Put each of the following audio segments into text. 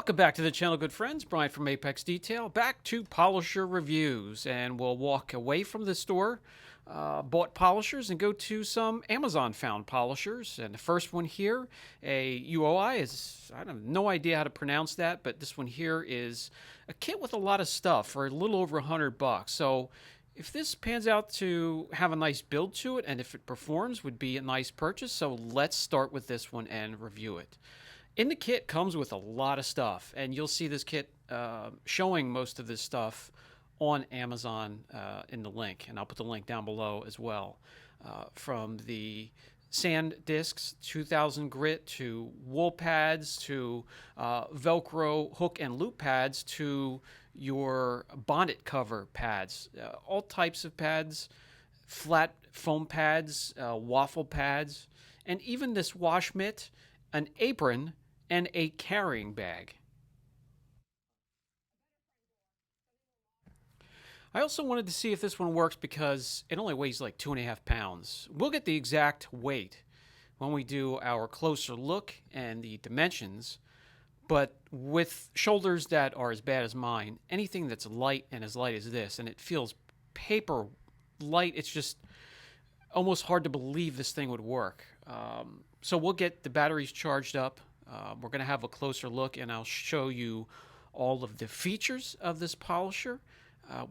Welcome back to the channel, good friends. Brian from Apex Detail. Back to polisher reviews, and we'll walk away from the store, bought polishers, and go to some Amazon found polishers. And the first one here, a Uaoaii, is I have no idea how to pronounce that, but this one here is a kit with a lot of stuff for a little over $100. So if this pans out to have a nice build to it, and if it performs, would be a nice purchase. So let's start with this one and review it. In the kit comes with a lot of stuff, and you'll see this kit showing most of this stuff on Amazon in the link, and I'll put the link down below as well. From the sand discs, 2000 grit, to wool pads, to Velcro hook and loop pads, to your bonnet cover pads, all types of pads, flat foam pads, waffle pads, and even this wash mitt, an apron, and a carrying bag. I also wanted to see if this one works because it only weighs like 2.5 pounds. We'll get the exact weight when we do our closer look and the dimensions, but with shoulders that are as bad as mine, anything that's light and as light as this, and it feels paper light, it's just almost hard to believe this thing would work. So we'll get the batteries charged up. We're going to have a closer look, and I'll show you all of the features of this polisher.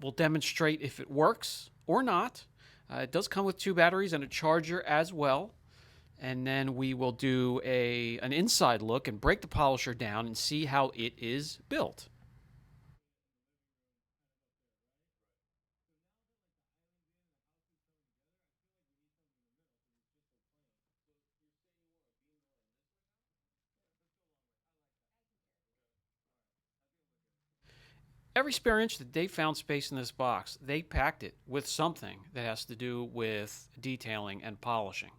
We'll demonstrate if it works or not. It does come with 2 batteries and a charger as well. And then we will do an inside look and break the polisher down and see how it is built. Every spare inch that they found space in this box, they packed it with something that has to do with detailing and polishing.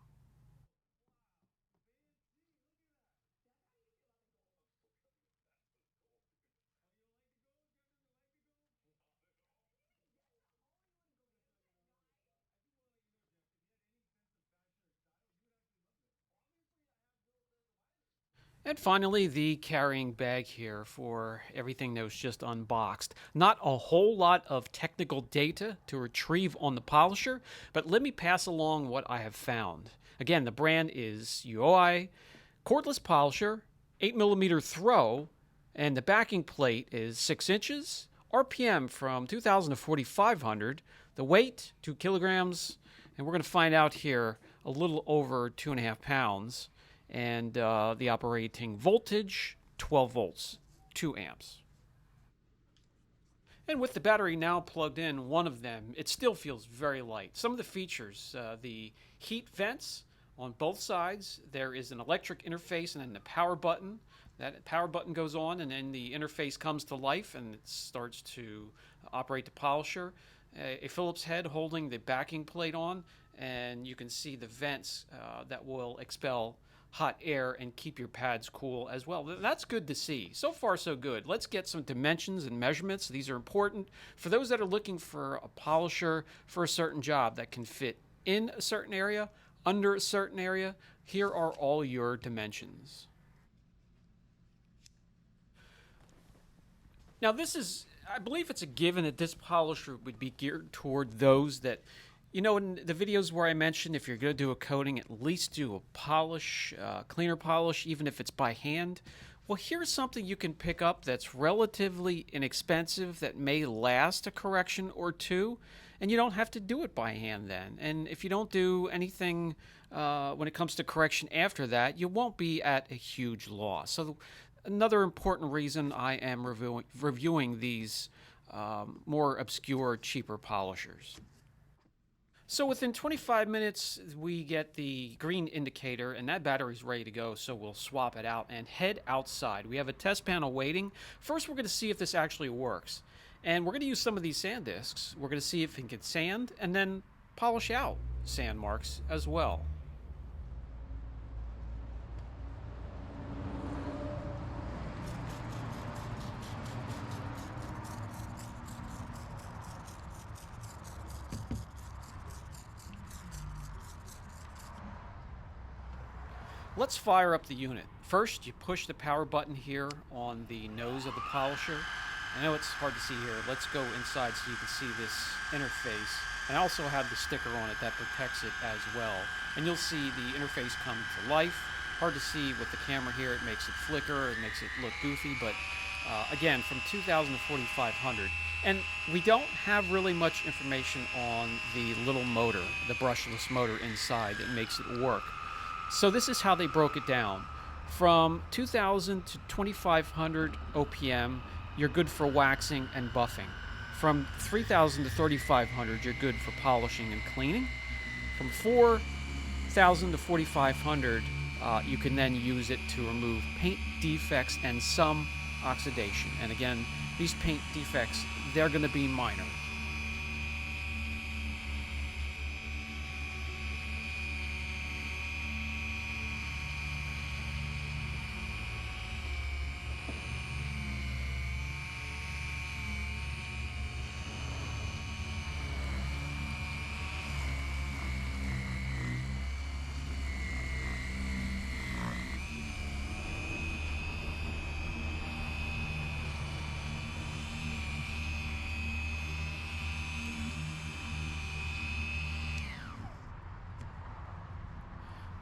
And finally, the carrying bag here for everything that was just unboxed. Not a whole lot of technical data to retrieve on the polisher, but let me pass along what I have found. Again, the brand is Uaoaii, cordless polisher, 8mm throw, and the backing plate is 6 inches, RPM from 2,000 to 4,500, the weight, 2 kilograms, and we're going to find out here a little over 2.5 pounds. And the operating voltage, 12 volts, 2 amps. And with the battery now plugged in, one of them, it still feels very light. Some of the features, the heat vents on both sides, there is an electric interface and then the power button. That power button goes on and then the interface comes to life and it starts to operate the polisher. A Phillips head holding the backing plate on, and you can see the vents that will expel hot air and keep your pads cool as well. That's good to see. So far, so good. Let's get some dimensions and measurements. These are important for those that are looking for a polisher for a certain job that can fit in a certain area, under a certain area. Here are all your dimensions. Now this is, I believe it's a given that this polisher would be geared toward those that, you know, in the videos where I mentioned if you're going to do a coating, at least do a polish, cleaner polish, even if it's by hand. Well, here's something you can pick up that's relatively inexpensive that may last a correction or two, and you don't have to do it by hand then. And if you don't do anything when it comes to correction after that, you won't be at a huge loss. So another important reason I am reviewing these more obscure, cheaper polishers. So within 25 minutes, we get the green indicator, and that battery's ready to go, so we'll swap it out and head outside. We have a test panel waiting. First, we're going to see if this actually works. And we're going to use some of these sand discs. We're going to see if it can sand and then polish out sand marks as well. Let's fire up the unit. First, you push the power button here on the nose of the polisher. I know it's hard to see here. Let's go inside so you can see this interface. And I also have the sticker on it that protects it as well. And you'll see the interface come to life. Hard to see with the camera here. It makes it flicker. It makes it look goofy. But again, from 2000 to 4500. And we don't have really much information on the little motor, the brushless motor inside that makes it work. So this is how they broke it down. From 2000 to 2500 OPM, you're good for waxing and buffing. From 3000 to 3500, you're good for polishing and cleaning. From 4000 to 4500, you can then use it to remove paint defects and some oxidation. And again, these paint defects, they're going to be minor.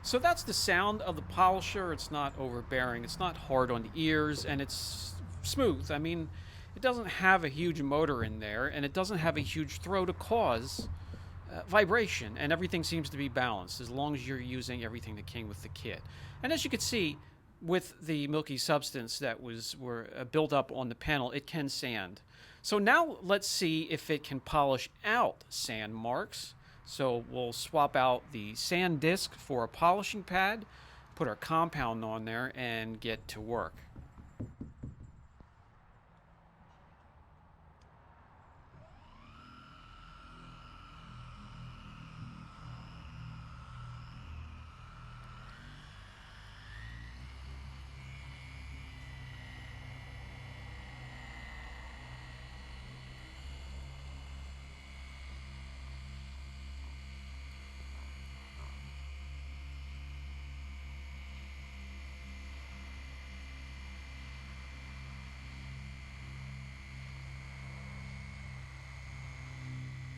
So that's the sound of the polisher. It's not overbearing, it's not hard on the ears, and it's smooth. I mean, it doesn't have a huge motor in there, and it doesn't have a huge throw to cause vibration, and everything seems to be balanced as long as you're using everything that came with the kit. And as you can see, with the milky substance that was built up on the panel, it can sand. So now let's see if it can polish out sand marks. So we'll swap out the sand disc for a polishing pad, put our compound on there, and get to work.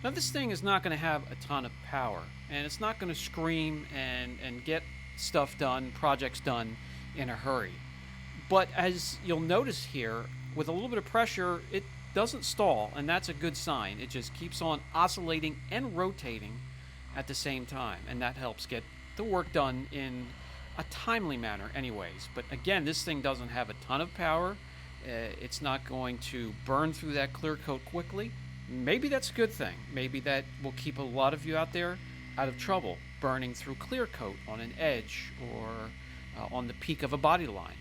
Now this thing is not going to have a ton of power, and it's not going to scream and get stuff done, projects done in a hurry. But as you'll notice here, with a little bit of pressure, it doesn't stall, and that's a good sign. It just keeps on oscillating and rotating at the same time, and that helps get the work done in a timely manner anyways. But again, this thing doesn't have a ton of power. It's not going to burn through that clear coat quickly. Maybe that's a good thing. Maybe that will keep a lot of you out there out of trouble burning through clear coat on an edge or on the peak of a body line.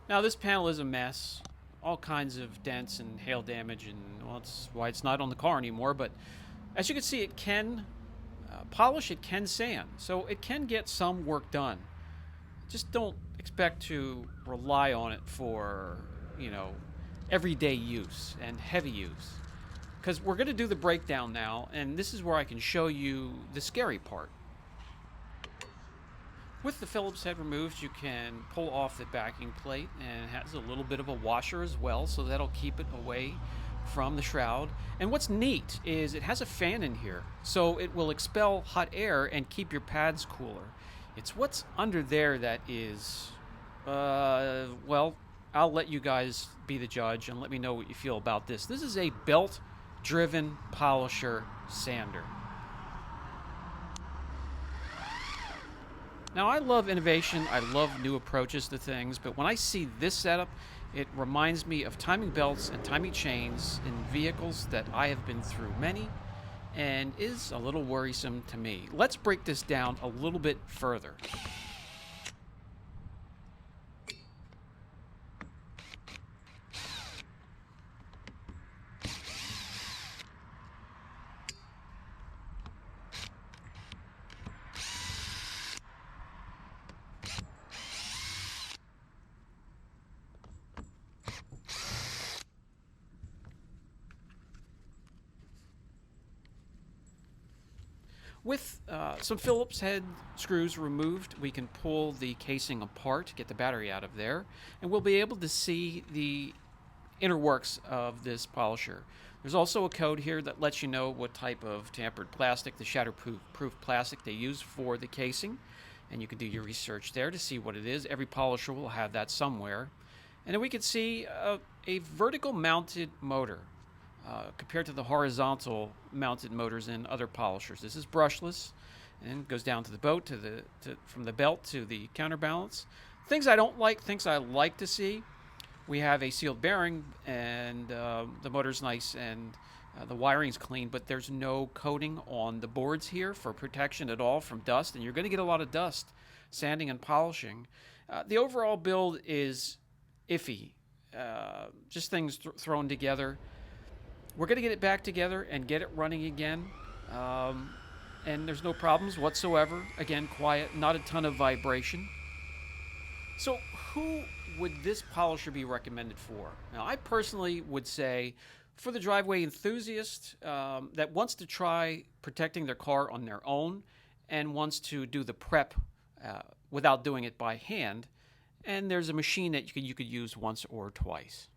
Now this panel is a mess, all kinds of dents and hail damage, and well, that's why it's not on the car anymore. But as you can see, it can polish, it can sand, so it can get some work done. Just don't expect to rely on it for, everyday use and heavy use, because we're going to do the breakdown now, and this is where I can show you the scary part. With the Phillips head removed, you can pull off the backing plate, and it has a little bit of a washer as well, so that'll keep it away from the shroud. And what's neat is it has a fan in here, so it will expel hot air and keep your pads cooler. It's what's under there that is Well, I'll let you guys be the judge and let me know what you feel about this. This is a belt-driven polisher sander. Now, I love innovation. I love new approaches to things, but when I see this setup, it reminds me of timing belts and timing chains in vehicles that I have been through many and is a little worrisome to me. Let's break this down a little bit further. With some Phillips head screws removed, we can pull the casing apart, get the battery out of there, and we'll be able to see the inner works of this polisher. There's also a code here that lets you know what type of tampered plastic, the shatterproof plastic they use for the casing, and you can do your research there to see what it is. Every polisher will have that somewhere. And then we can see a vertical mounted motor. Compared to the horizontal mounted motors in other polishers. This is brushless and goes down to the boat, from the belt to the counterbalance. Things I don't like, things I like to see. We have a sealed bearing, and the motor's nice, and the wiring's clean, but there's no coating on the boards here for protection at all from dust, and you're going to get a lot of dust sanding and polishing. The overall build is iffy, just things thrown together. We're going to get it back together and get it running again. And there's no problems whatsoever. Again, quiet, not a ton of vibration. So who would this polisher be recommended for? Now, I personally would say for the driveway enthusiast that wants to try protecting their car on their own and wants to do the prep without doing it by hand. And there's a machine that you could use once or twice.